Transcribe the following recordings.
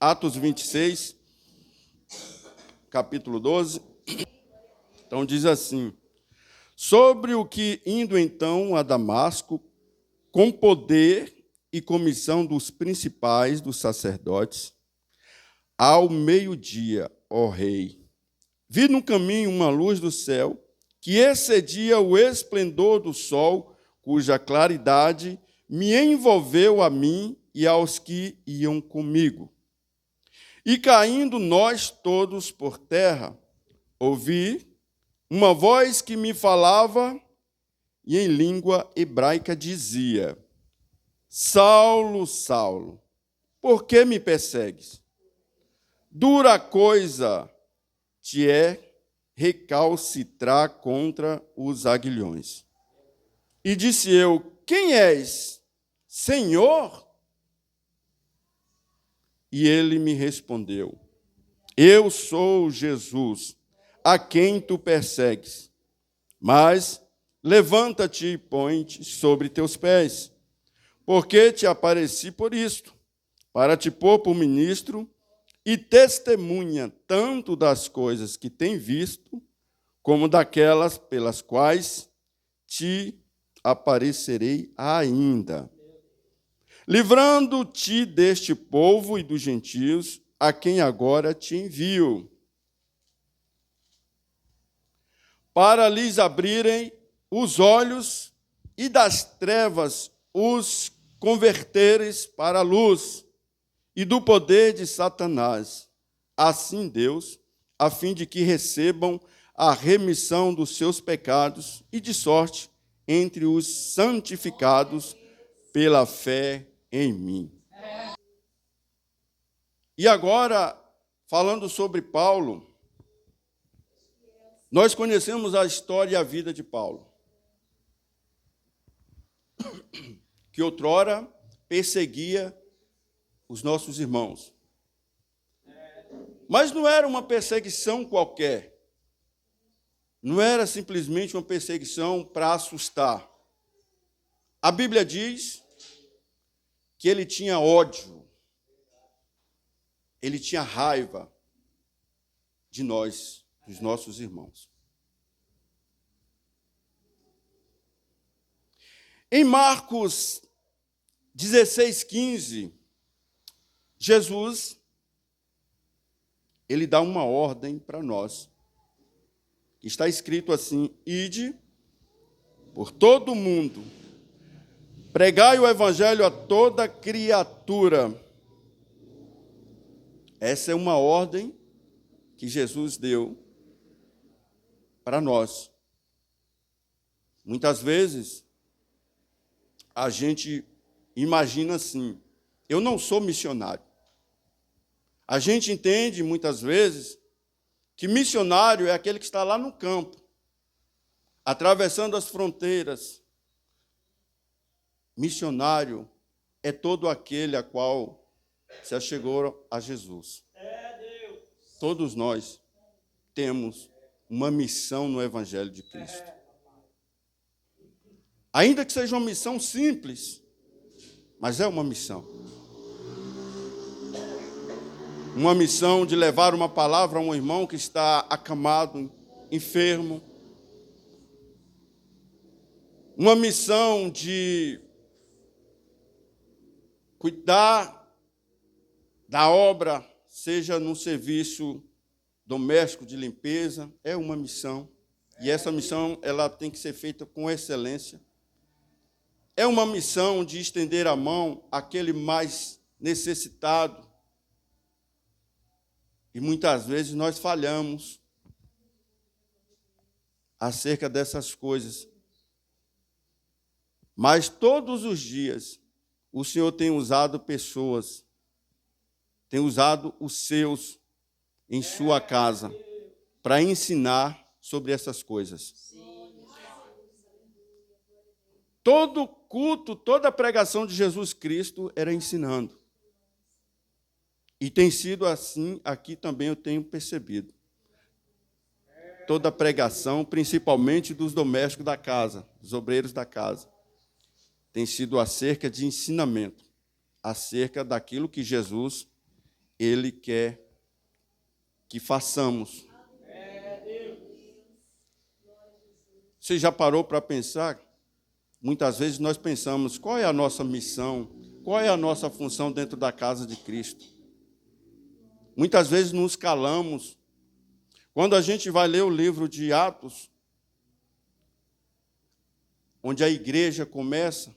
Atos 26, capítulo 12. Então diz assim: sobre o que, indo então a Damasco, com poder e comissão dos principais dos sacerdotes, ao meio-dia, ó rei, vi no caminho uma luz do céu, que excedia o esplendor do sol, cuja claridade me envolveu a mim e aos que iam comigo. E caindo nós todos por terra, ouvi uma voz que me falava e em língua hebraica dizia: Saulo, Saulo, por que me persegues? Dura coisa te é recalcitrar contra os aguilhões. E disse eu: quem és, Senhor? E ele me respondeu: eu sou Jesus, a quem tu persegues. Mas levanta-te e põe-te sobre teus pés, porque te apareci por isto, para te pôr por ministro e testemunha tanto das coisas que tem visto, como daquelas pelas quais te aparecerei ainda, livrando-te deste povo e dos gentios, a quem agora te envio, para lhes abrirem os olhos e das trevas os converteres para a luz, e do poder de Satanás, assim Deus, a fim de que recebam a remissão dos seus pecados e de sorte entre os santificados pela fé em mim. E agora, falando sobre Paulo, nós conhecemos a história e a vida de Paulo, que outrora perseguia os nossos irmãos. Mas não era uma perseguição qualquer. Não era simplesmente uma perseguição para assustar. A Bíblia diz que ele tinha ódio, ele tinha raiva de nós, dos nossos irmãos. Em Marcos 16:15, Jesus, ele dá uma ordem para nós. Está escrito assim: ide por todo o mundo, pregai o evangelho a toda criatura. Essa é uma ordem que Jesus deu para nós. Muitas vezes, a gente imagina assim: eu não sou missionário. A gente entende, muitas vezes, que missionário é aquele que está lá no campo, atravessando as fronteiras. Missionário é todo aquele a qual se achegou a Jesus. Todos nós temos uma missão no Evangelho de Cristo. Ainda que seja uma missão simples, mas é uma missão. Uma missão de levar uma palavra a um irmão que está acamado, enfermo. Uma missão de cuidar da obra, seja no serviço doméstico de limpeza, é uma missão. E essa missão ela tem que ser feita com excelência. É uma missão de estender a mão àquele mais necessitado. E muitas vezes nós falhamos acerca dessas coisas. Mas todos os dias o Senhor tem usado pessoas, tem usado os seus em sua casa para ensinar sobre essas coisas. Todo culto, toda a pregação de Jesus Cristo era ensinando. E tem sido assim, aqui também eu tenho percebido. Toda a pregação, principalmente dos domésticos da casa, dos obreiros da casa, tem sido acerca de ensinamento, acerca daquilo que Jesus Ele quer que façamos. Você já parou para pensar? Muitas vezes nós pensamos, qual é a nossa missão? Qual é a nossa função dentro da casa de Cristo? Muitas vezes nos calamos. Quando a gente vai ler o livro de Atos, onde a igreja começa,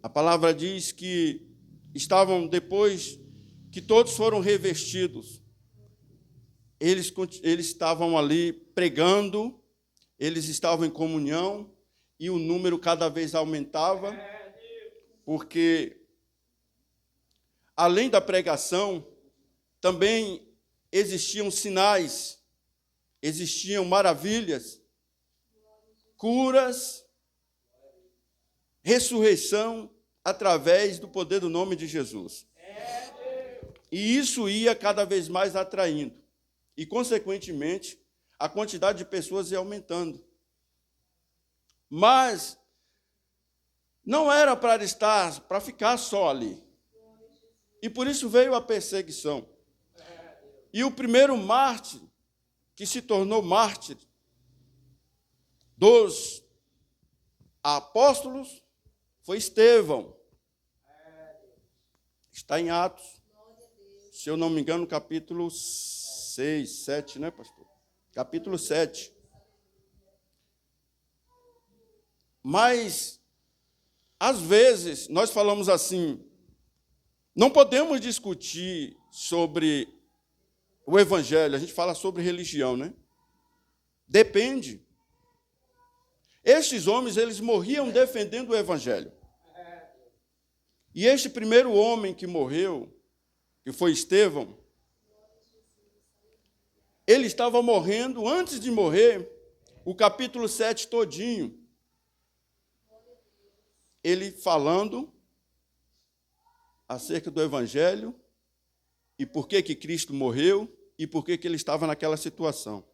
a palavra diz que estavam, depois que todos foram revestidos, eles estavam ali pregando, eles estavam em comunhão, e o número cada vez aumentava, porque, além da pregação, também existiam sinais, existiam maravilhas, curas, ressurreição, através do poder do nome de Jesus. E isso ia cada vez mais atraindo. E, consequentemente, a quantidade de pessoas ia aumentando. Mas não era para ficar só ali. E por isso veio a perseguição. E o primeiro mártir, que se tornou mártir dos apóstolos, foi Estevão. Está em Atos, se eu não me engano, capítulo 6, 7, né, pastor? Capítulo 7. Mas, às vezes, nós falamos assim, não podemos discutir sobre o evangelho, a gente fala sobre religião, né? Depende. Estes homens, eles morriam defendendo o evangelho. E este primeiro homem que morreu, que foi Estevão, ele estava morrendo, antes de morrer, o capítulo 7 todinho, ele falando acerca do evangelho, e por que Cristo morreu, e por que ele estava naquela situação.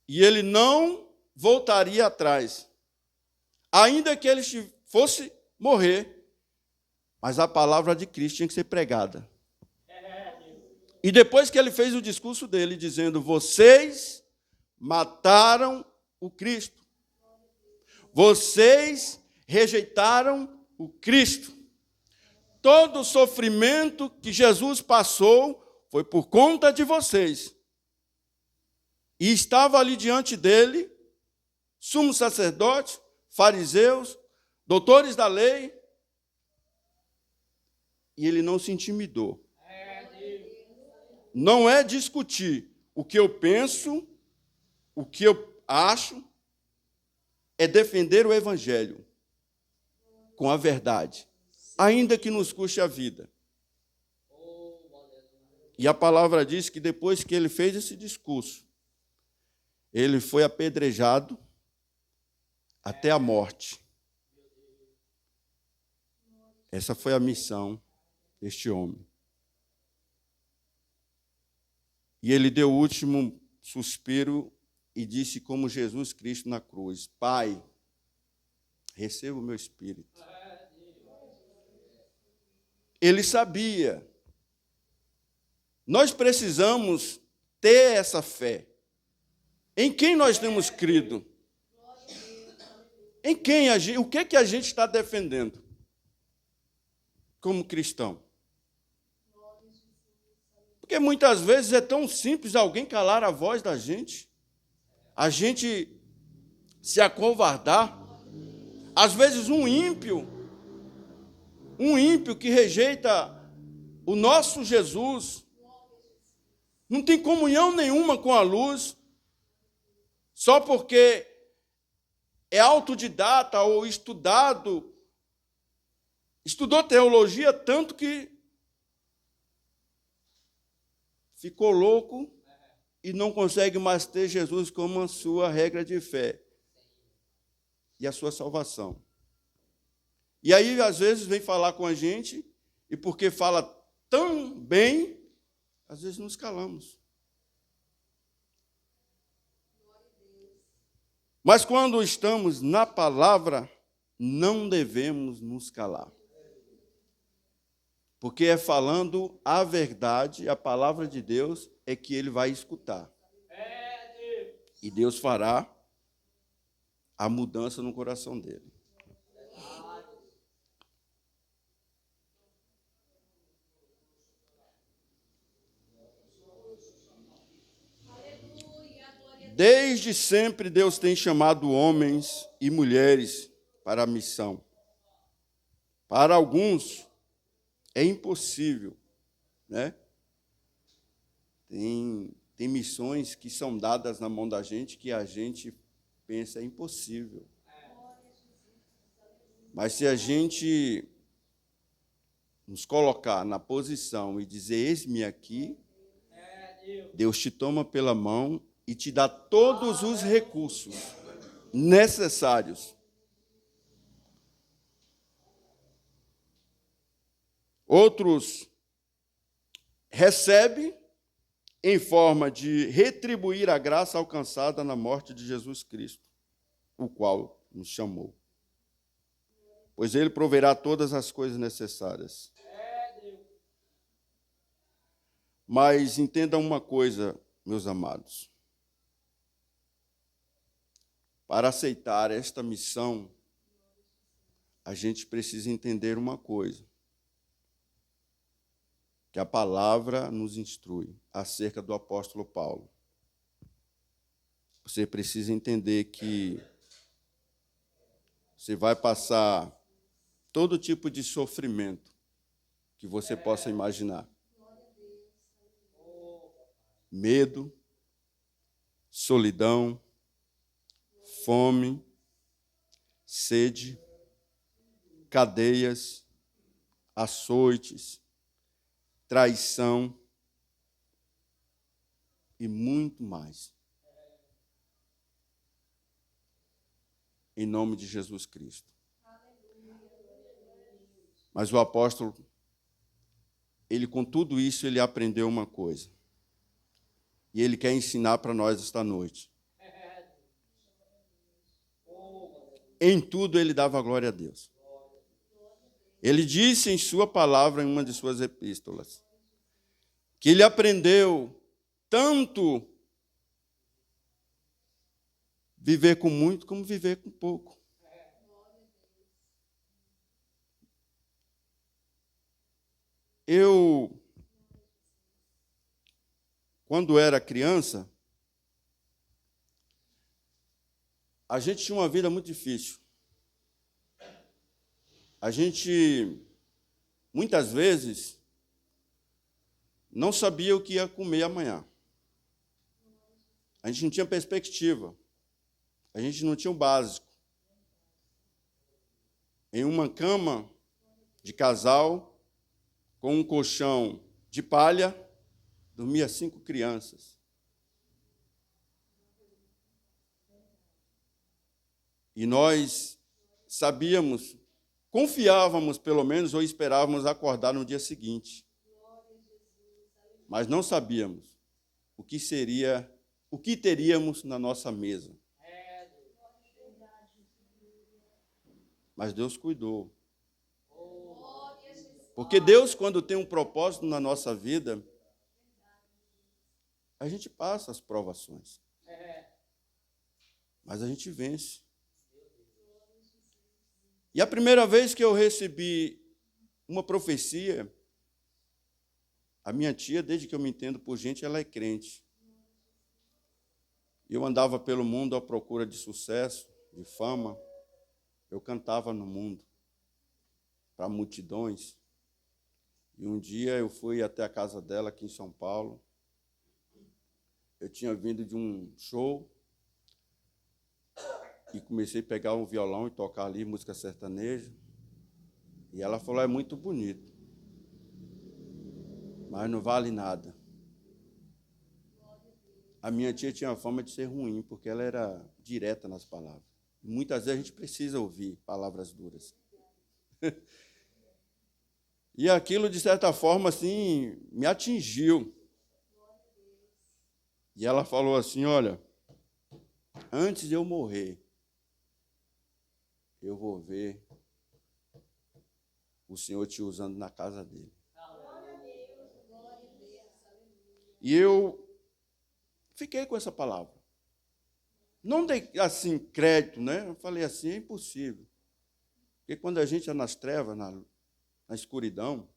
E ele não voltaria atrás, ainda que ele fosse morrer, mas a palavra de Cristo tinha que ser pregada. E depois que ele fez o discurso dele, dizendo, vocês mataram o Cristo. Vocês rejeitaram o Cristo. Todo o sofrimento que Jesus passou foi por conta de vocês. E estava ali diante dele, sumos sacerdotes, fariseus, doutores da lei, e ele não se intimidou. Não é discutir o que eu penso, o que eu acho, é defender o evangelho com a verdade, ainda que nos custe a vida. E a palavra diz que depois que ele fez esse discurso, ele foi apedrejado até a morte. Essa foi a missão deste homem. E ele deu o último suspiro e disse como Jesus Cristo na cruz, Pai, receba o meu espírito. Ele sabia. Nós precisamos ter essa fé. Em quem nós temos crido? Em quem o que a gente está defendendo como cristão? Porque muitas vezes é tão simples alguém calar a voz da gente, a gente se acovardar. Às vezes um ímpio que rejeita o nosso Jesus, não tem comunhão nenhuma com a luz, só porque é autodidata ou estudou teologia tanto que ficou louco e não consegue mais ter Jesus como a sua regra de fé e a sua salvação. E aí, às vezes, vem falar com a gente, e porque fala tão bem, às vezes nos calamos. Mas quando estamos na palavra, não devemos nos calar. Porque é falando a verdade, a palavra de Deus, é que ele vai escutar. E Deus fará a mudança no coração dele. Desde sempre Deus tem chamado homens e mulheres para a missão. Para alguns é impossível, né? Tem missões que são dadas na mão da gente que a gente pensa é impossível. Mas se a gente nos colocar na posição e dizer, eis-me aqui, Deus te toma pela mão e te dá todos os recursos necessários. Outros recebem em forma de retribuir a graça alcançada na morte de Jesus Cristo, o qual nos chamou. Pois ele proverá todas as coisas necessárias. Mas entendam uma coisa, meus amados. Para aceitar esta missão, a gente precisa entender uma coisa. Que a palavra nos instrui acerca do apóstolo Paulo. Você precisa entender que você vai passar todo tipo de sofrimento que você possa imaginar. Medo, solidão, fome, sede, cadeias, açoites, traição e muito mais. Em nome de Jesus Cristo. Mas o apóstolo, ele com tudo isso, ele aprendeu uma coisa. E ele quer ensinar para nós esta noite. Em tudo ele dava glória a Deus. Ele disse em sua palavra, em uma de suas epístolas, que ele aprendeu tanto viver com muito como viver com pouco. Eu, quando era criança, a gente tinha uma vida muito difícil. A gente, muitas vezes, não sabia o que ia comer amanhã. A gente não tinha perspectiva. A gente não tinha o básico. Em uma cama de casal, com um colchão de palha, dormia 5 crianças. E nós sabíamos, confiávamos pelo menos, ou esperávamos acordar no dia seguinte. Mas não sabíamos o que seria, o que teríamos na nossa mesa. Mas Deus cuidou. Porque Deus, quando tem um propósito na nossa vida, a gente passa as provações. Mas a gente vence. E a primeira vez que eu recebi uma profecia, a minha tia, desde que eu me entendo por gente, ela é crente. Eu andava pelo mundo à procura de sucesso, de fama. Eu cantava no mundo, para multidões. E um dia eu fui até a casa dela, aqui em São Paulo. Eu tinha vindo de um show e comecei a pegar um violão e tocar ali música sertaneja. E ela falou, é muito bonito, mas não vale nada. A minha tia tinha a fama de ser ruim, porque ela era direta nas palavras. Muitas vezes a gente precisa ouvir palavras duras. E aquilo, de certa forma, assim, me atingiu. E ela falou assim, olha, antes de eu morrer, eu vou ver o Senhor te usando na casa dele. E eu fiquei com essa palavra. Não dei, assim, crédito, né? Eu falei assim, é impossível. Porque quando a gente é nas trevas, na escuridão,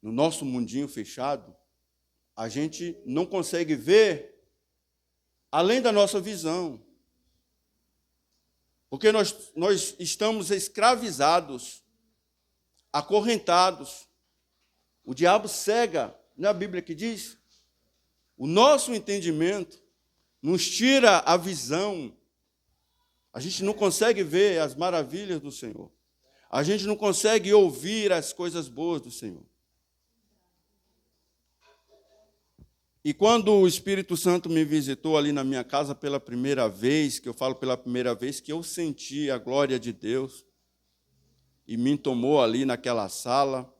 no nosso mundinho fechado, a gente não consegue ver além da nossa visão. Porque nós estamos escravizados, acorrentados. O diabo cega, não é a Bíblia que diz? O nosso entendimento nos tira a visão. A gente não consegue ver as maravilhas do Senhor. A gente não consegue ouvir as coisas boas do Senhor. E quando o Espírito Santo me visitou ali na minha casa pela primeira vez, que eu falo pela primeira vez, que eu senti a glória de Deus, e me tomou ali naquela sala,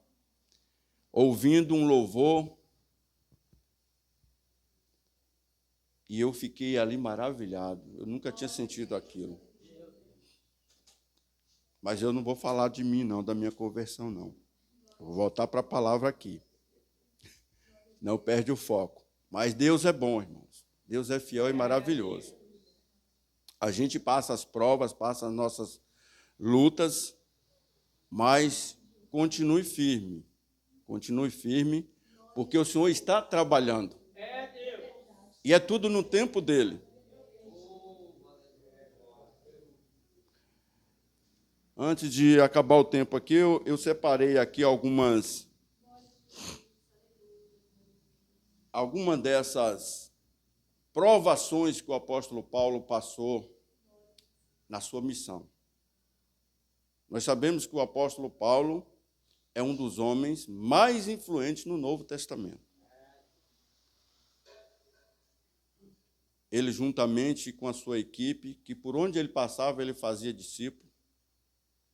ouvindo um louvor, e eu fiquei ali maravilhado. Eu nunca tinha sentido aquilo. Mas eu não vou falar de mim, não, da minha conversão, não. Eu vou voltar para a palavra aqui. Não perde o foco. Mas Deus é bom, irmãos. Deus é fiel e maravilhoso. A gente passa as provas, passa as nossas lutas, mas continue firme. Continue firme, porque o Senhor está trabalhando. E é tudo no tempo dele. Antes de acabar o tempo aqui, eu separei aqui algumas dessas provações que o apóstolo Paulo passou na sua missão. Nós sabemos que o apóstolo Paulo é um dos homens mais influentes no Novo Testamento. Ele, juntamente com a sua equipe, que por onde ele passava, ele fazia discípulo,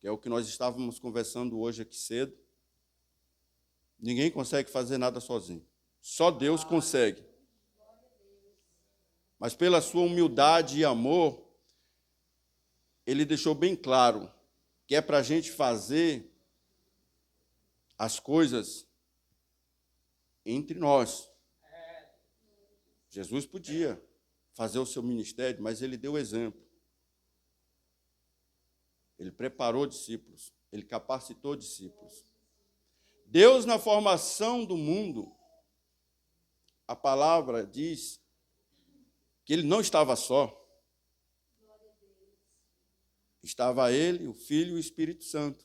que é o que nós estávamos conversando hoje aqui cedo. Ninguém consegue fazer nada sozinho. Só Deus consegue. Mas pela sua humildade e amor, ele deixou bem claro que é para a gente fazer as coisas entre nós. Jesus podia fazer o seu ministério, mas ele deu exemplo. Ele preparou discípulos, ele capacitou discípulos. Deus, na formação do mundo, a palavra diz que ele não estava só. Estava ele, o Filho e o Espírito Santo,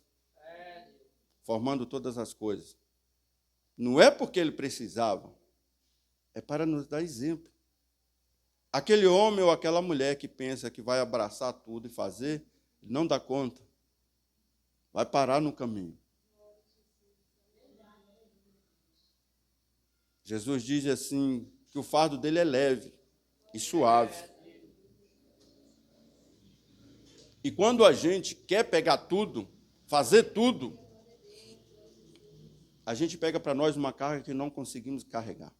formando todas as coisas. Não é porque ele precisava, é para nos dar exemplo. Aquele homem ou aquela mulher que pensa que vai abraçar tudo e fazer, não dá conta. Vai parar no caminho. Jesus diz assim, que o fardo dele é leve e suave. E quando a gente quer pegar tudo, fazer tudo, a gente pega para nós uma carga que não conseguimos carregar.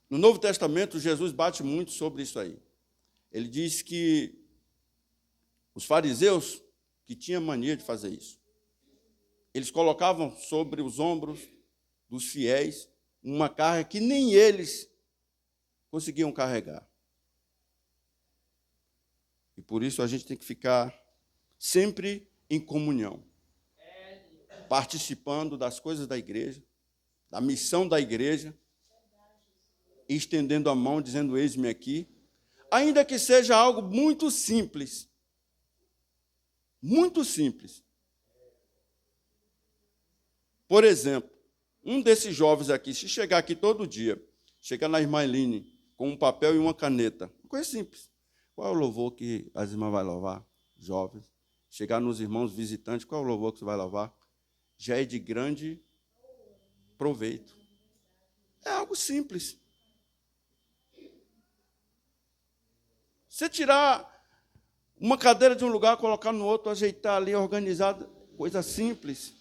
No Novo Testamento, Jesus bate muito sobre isso aí. Ele diz que os fariseus, que tinham mania de fazer isso, eles colocavam sobre os ombros dos fiéis uma carga que nem eles conseguiam carregar. E por isso a gente tem que ficar sempre em comunhão, participando das coisas da igreja, da missão da igreja, e estendendo a mão, dizendo, eis-me aqui, ainda que seja algo muito simples. Muito simples. Por exemplo, um desses jovens aqui, se chegar aqui todo dia, chegar na irmã Eline com um papel e uma caneta, coisa simples. Qual é o louvor que as irmãs vão louvar? Jovens. Chegar nos irmãos visitantes, qual é o louvor que você vai louvar? Já é de grande proveito. É algo simples. Você tirar uma cadeira de um lugar, colocar no outro, ajeitar ali, organizado, coisa simples.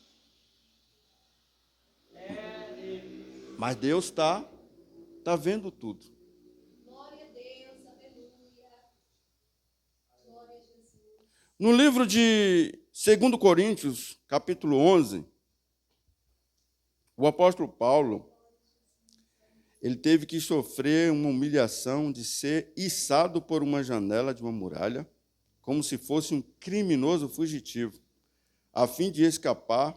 Mas Deus está vendo tudo. Glória a Deus, aleluia. Glória a Jesus. No livro de 2 Coríntios, capítulo 11, O apóstolo Paulo, ele teve que sofrer uma humilhação de ser içado por uma janela de uma muralha, como se fosse um criminoso fugitivo, a fim de escapar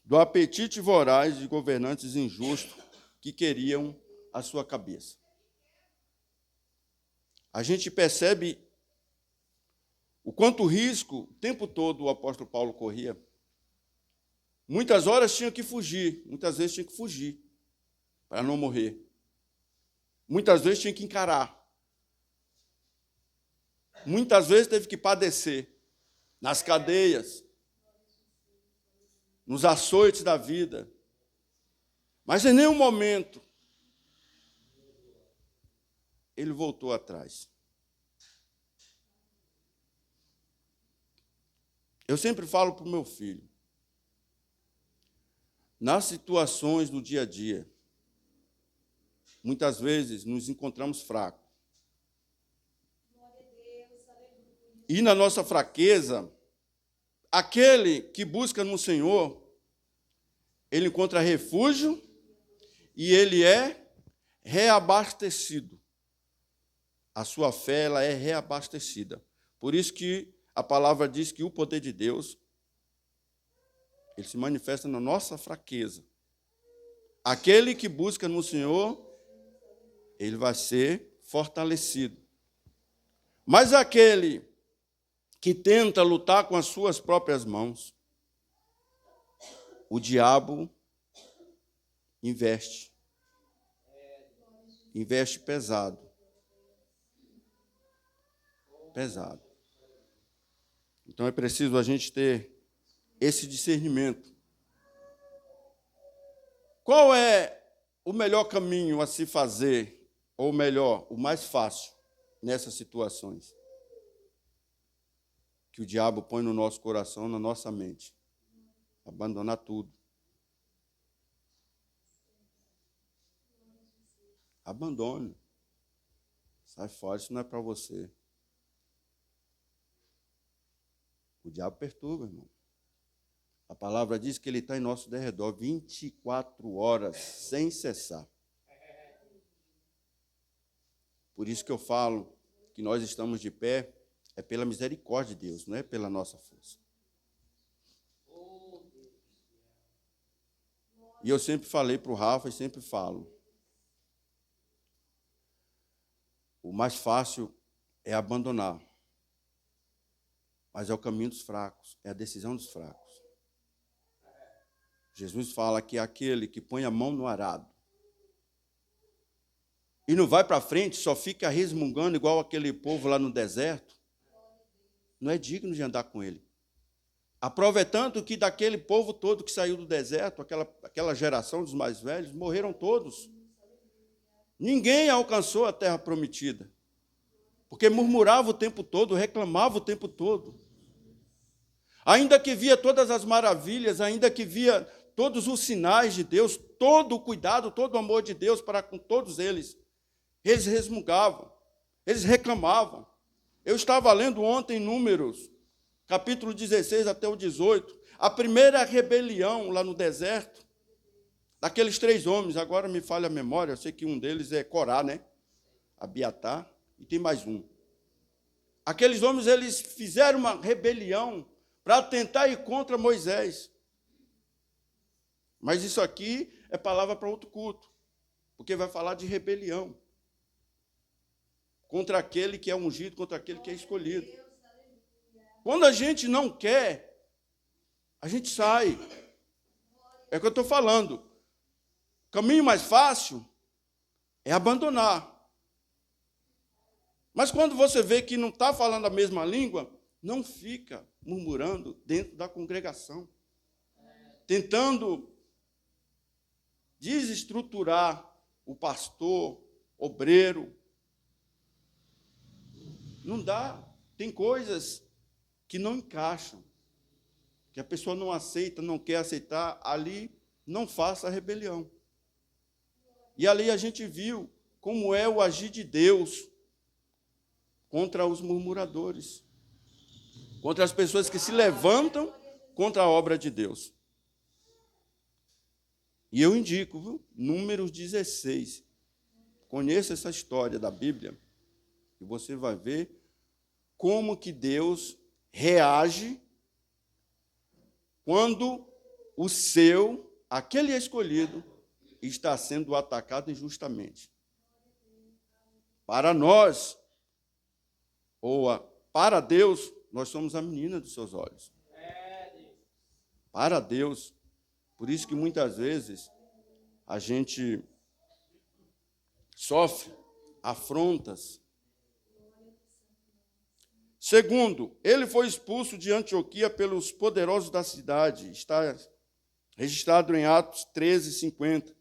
do apetite voraz de governantes injustos que queriam a sua cabeça. A gente percebe o quanto risco o tempo todo o apóstolo Paulo corria. Muitas horas tinha que fugir, muitas vezes tinha que fugir para não morrer. Muitas vezes tinha que encarar. Muitas vezes teve que padecer nas cadeias, nos açoites da vida. Mas em nenhum momento ele voltou atrás. Eu sempre falo para o meu filho, nas situações do dia a dia, muitas vezes nos encontramos fracos. E na nossa fraqueza, aquele que busca no Senhor, ele encontra refúgio e ele é reabastecido. A sua fé ela é reabastecida. Por isso que a palavra diz que o poder de Deus ele se manifesta na nossa fraqueza. Aquele que busca no Senhor, ele vai ser fortalecido. Mas aquele que tenta lutar com as suas próprias mãos, o diabo investe. Investe pesado. Pesado. Então é preciso a gente ter esse discernimento. Qual é o melhor caminho a se fazer, ou melhor, o mais fácil nessas situações que o diabo põe no nosso coração, na nossa mente? Abandonar tudo. Abandone. Sai fora, isso não é para você. O diabo perturba, irmão. A palavra diz que ele está em nosso derredor 24 horas, sem cessar. Por isso que eu falo que nós estamos de pé, é pela misericórdia de Deus, não é pela nossa força. E eu sempre falei para o Rafa e sempre falo. O mais fácil é abandonar. Mas é o caminho dos fracos, é a decisão dos fracos. Jesus fala que é aquele que põe a mão no arado e não vai para frente, só fica resmungando igual aquele povo lá no deserto, não é digno de andar com ele. A prova é tanto que daquele povo todo que saiu do deserto, aquela geração dos mais velhos, morreram todos. Ninguém alcançou a terra prometida, porque murmurava o tempo todo, reclamava o tempo todo. Ainda que via todas as maravilhas, ainda que via todos os sinais de Deus, todo o cuidado, todo o amor de Deus para com todos eles, eles resmungavam, eles reclamavam. Eu estava lendo ontem Números, capítulo 16 até o 18, a primeira rebelião lá no deserto, daqueles 3 homens, agora me falha a memória, eu sei que um deles é Corá, né? Abiatar, e tem mais um. Aqueles homens, eles fizeram uma rebelião para tentar ir contra Moisés. Mas isso aqui é palavra para outro culto, porque vai falar de rebelião contra aquele que é ungido, contra aquele que é escolhido. Quando a gente não quer, a gente sai. É o que eu estou falando. O caminho mais fácil é abandonar. Mas quando você vê que não está falando a mesma língua, não fica murmurando dentro da congregação, tentando desestruturar o pastor, obreiro. Não dá. Tem coisas que não encaixam, que a pessoa não aceita, não quer aceitar, ali não faça a rebelião. E ali a gente viu como é o agir de Deus contra os murmuradores, contra as pessoas que se levantam contra a obra de Deus. E eu indico, viu? Números 16. Conheça essa história da Bíblia e você vai ver como que Deus reage quando aquele escolhido, está sendo atacado injustamente. Para nós, para Deus, nós somos a menina dos seus olhos. Para Deus. Por isso que muitas vezes a gente sofre afrontas. Segundo, ele foi expulso de Antioquia pelos poderosos da cidade. Está registrado em Atos 13:50.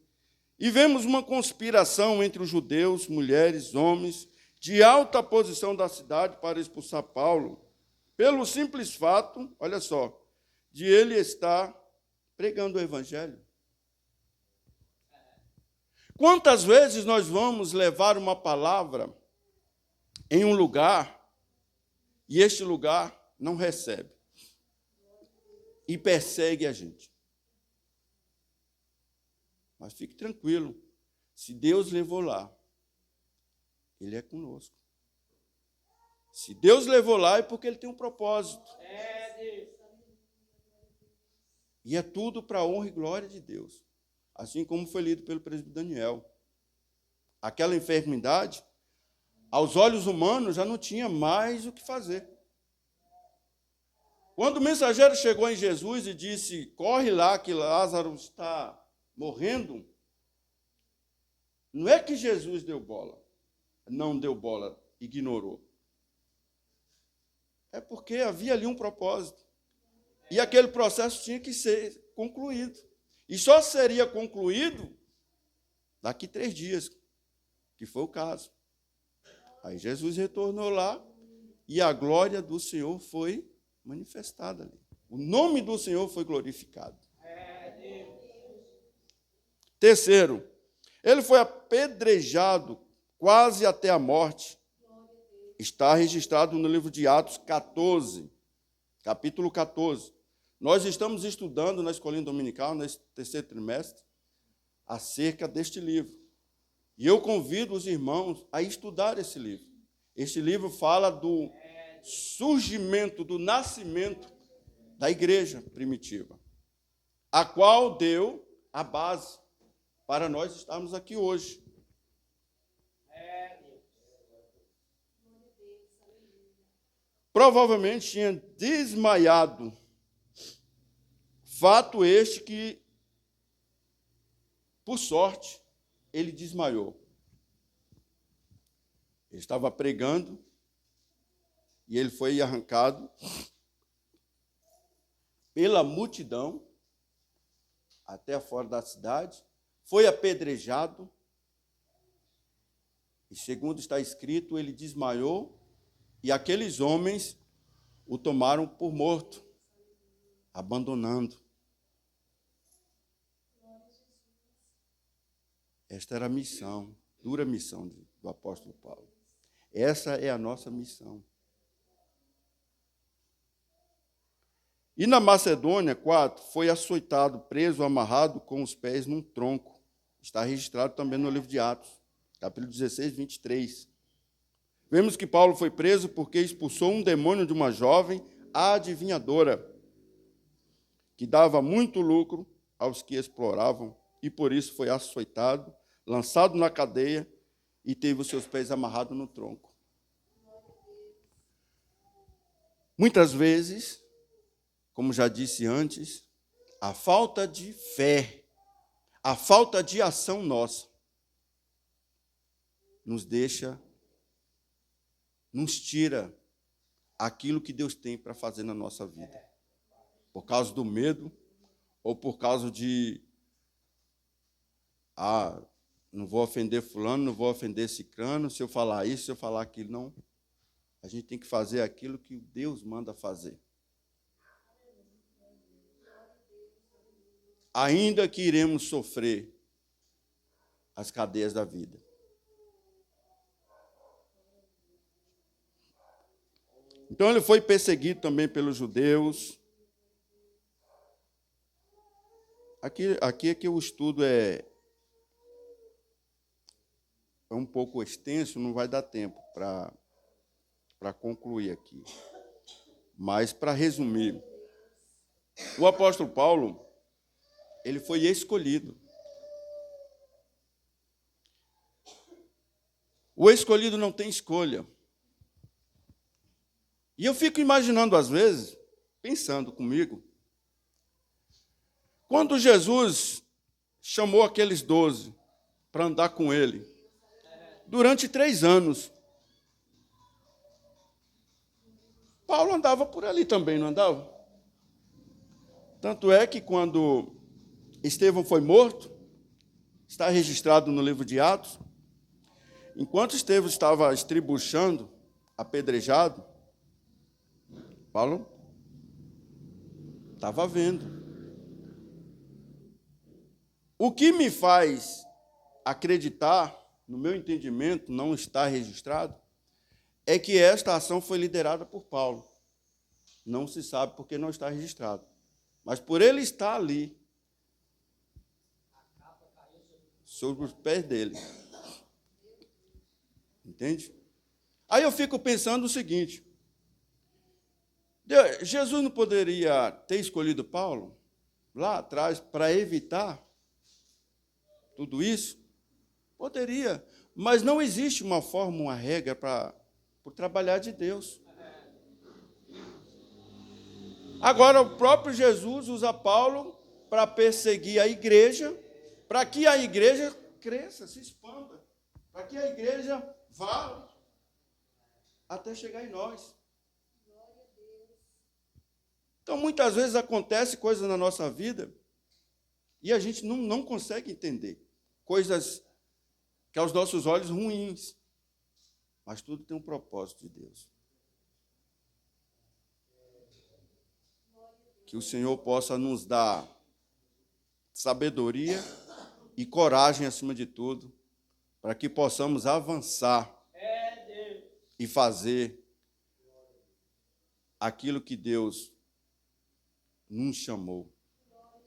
E vemos uma conspiração entre os judeus, mulheres, homens, de alta posição da cidade para expulsar Paulo, pelo simples fato, olha só, de ele estar pregando o evangelho. Quantas vezes nós vamos levar uma palavra em um lugar e este lugar não recebe e persegue a gente? Mas fique tranquilo, se Deus levou lá, Ele é conosco. Se Deus levou lá é porque Ele tem um propósito. E é tudo para a honra e glória de Deus. Assim como foi lido pelo presbítero Daniel. Aquela enfermidade, aos olhos humanos, já não tinha mais o que fazer. Quando o mensageiro chegou em Jesus e disse, corre lá que Lázaro está morrendo, não é que Jesus deu bola, não deu bola, ignorou. É porque havia ali um propósito. E aquele processo tinha que ser concluído. E só seria concluído daqui 3 dias, que foi o caso. Aí Jesus retornou lá e a glória do Senhor foi manifestada ali. O nome do Senhor foi glorificado. Terceiro, ele foi apedrejado quase até a morte. Está registrado no livro de Atos 14, capítulo 14. Nós estamos estudando na escolinha dominical, nesse 3º trimestre, acerca deste livro. E eu convido os irmãos a estudar esse livro. Este livro fala do surgimento, do nascimento da igreja primitiva, a qual deu a base para nós estarmos aqui hoje. Provavelmente tinha desmaiado. Fato este que, por sorte, ele desmaiou. Ele estava pregando e ele foi arrancado pela multidão até fora da cidade, foi apedrejado e, segundo está escrito, ele desmaiou e aqueles homens o tomaram por morto, abandonando. Esta era a missão, dura missão do apóstolo Paulo. Essa é a nossa missão. E na Macedônia, 4, foi açoitado, preso, amarrado com os pés num tronco. Está registrado também no livro de Atos, capítulo 16, 23. Vemos que Paulo foi preso porque expulsou um demônio de uma jovem adivinhadora, que dava muito lucro aos que exploravam, e por isso foi açoitado, lançado na cadeia e teve os seus pés amarrados no tronco. Muitas vezes, como já disse antes, a falta de fé, a falta de ação nossa, nos tira aquilo que Deus tem para fazer na nossa vida. Por causa do medo, ou por causa de, não vou ofender fulano, não vou ofender cicrano, se eu falar isso, se eu falar aquilo. Não. A gente tem que fazer aquilo que Deus manda fazer. Ainda que iremos sofrer as cadeias da vida. Então ele foi perseguido também pelos judeus. Aqui é que o estudo é um pouco extenso, não vai dar tempo para concluir aqui. Mas, para resumir, o apóstolo Paulo, ele foi escolhido. O escolhido não tem escolha. E eu fico imaginando, às vezes, pensando comigo, quando Jesus chamou aqueles 12 para andar com ele, durante 3 anos, Paulo andava por ali também, não andava? Tanto é que quando Estevão foi morto, está registrado no livro de Atos, enquanto Estevão estava estribuchando, apedrejado, Paulo estava vendo. O que me faz acreditar, no meu entendimento, não está registrado, é que esta ação foi liderada por Paulo. Não se sabe porque não está registrado. Mas por ele estar ali, sobre os pés dele. Entende? Aí eu fico pensando o seguinte: Jesus não poderia ter escolhido Paulo lá atrás para evitar tudo isso? Poderia, mas não existe uma forma, uma regra para o trabalhar de Deus. Agora, o próprio Jesus usa Paulo para perseguir a igreja, para que a igreja cresça, se expanda, para que a igreja vá até chegar em nós. Então, muitas vezes acontece coisas na nossa vida e a gente não consegue entender. Coisas que aos nossos olhos ruins, mas tudo tem um propósito de Deus. Que o Senhor possa nos dar sabedoria e coragem, acima de tudo, para que possamos avançar e fazer aquilo que Deus nos chamou,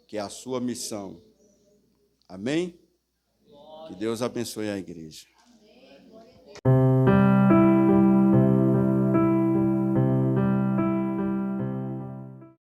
que é a sua missão. Amém? Que Deus abençoe a igreja.